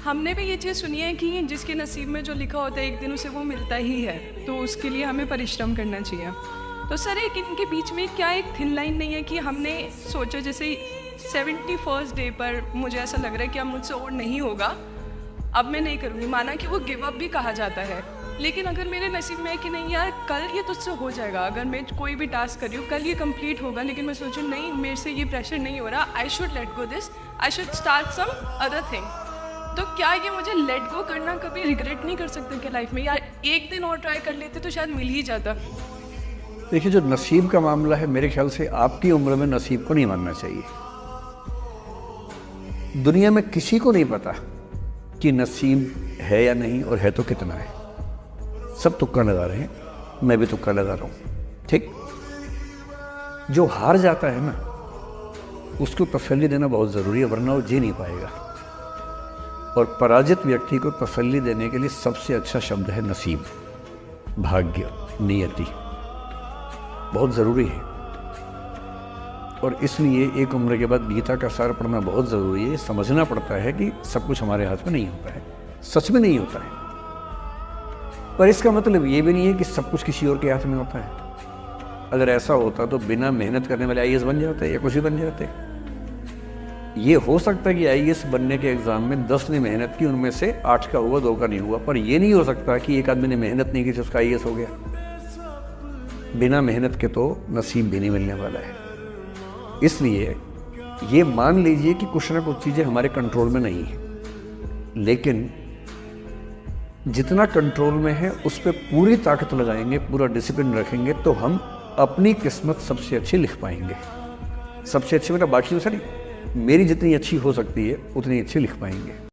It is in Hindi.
हमने भी ये चीज़ सुनी है कि जिसके नसीब में जो लिखा होता है एक दिन उसे वो मिलता ही है, तो उसके लिए हमें परिश्रम करना चाहिए। तो सर एक इनके बीच में क्या एक थिन लाइन नहीं है कि हमने सोचा जैसे 71st डे पर मुझे ऐसा लग रहा है कि अब मुझसे और नहीं होगा, अब मैं नहीं करूँगी। माना कि वो गिव अप भी कहा जाता है, लेकिन अगर मेरे नसीब में है कि नहीं यार कल ये तुझसे हो जाएगा, अगर मैं कोई भी टास्क कर रही हूँ कल ये कंप्लीट होगा, लेकिन मैं सोचूँ नहीं मेरे से ये प्रेशर नहीं हो रहा, I should let go this, I should start some other thing. तो क्या ये मुझे लेट गो करना कभी रिग्रेट नहीं कर सकते कि लाइफ में यार एक दिन और ट्राई कर लेते तो शायद मिल ही जाता? देखिए, जो नसीब का मामला है मेरे ख्याल से आपकी उम्र में नसीब को नहीं मानना चाहिए। दुनिया में किसी को नहीं पता कि नसीब है या नहीं, और है तो कितना है। सब तुक्का लगा रहे हैं, मैं भी तुक्का लगा रहा हूं। ठीक, जो हार जाता है ना उसको तसल्ली देना बहुत ज़रूरी है, वरना वो जी नहीं पाएगा। और पराजित व्यक्ति को तसल्ली देने के लिए सबसे अच्छा शब्द है नसीब, भाग्य, नियति। बहुत ज़रूरी है। और इसलिए एक उम्र के बाद गीता का सार पढ़ना बहुत ज़रूरी है। समझना पड़ता है कि सब कुछ हमारे हाथ में नहीं होता है, सच में नहीं होता है। पर इसका मतलब ये भी नहीं है कि सब कुछ किसी और के हाथ में होता है। अगर ऐसा होता तो बिना मेहनत करने वाले आईएएस बन जाते या कुछ भी बन जाते। ये हो सकता है कि आईएएस बनने के एग्जाम में 10 ने मेहनत की, उनमें से 8 का हुआ, 2 का नहीं हुआ। पर यह नहीं हो सकता कि एक आदमी ने मेहनत नहीं की तो उसका आईएएस हो गया। बिना मेहनत के तो नसीब भी नहीं मिलने वाला है। इसलिए ये मान लीजिए कि कुछ ना कुछ चीज़ें हमारे कंट्रोल में नहीं है, लेकिन जितना कंट्रोल में है उस पर पूरी ताकत लगाएंगे, पूरा डिसिप्लिन रखेंगे, तो हम अपनी किस्मत सबसे अच्छी लिख पाएंगे। सबसे अच्छी मतलब बाकी सारी, मेरी जितनी अच्छी हो सकती है उतनी अच्छी लिख पाएंगे।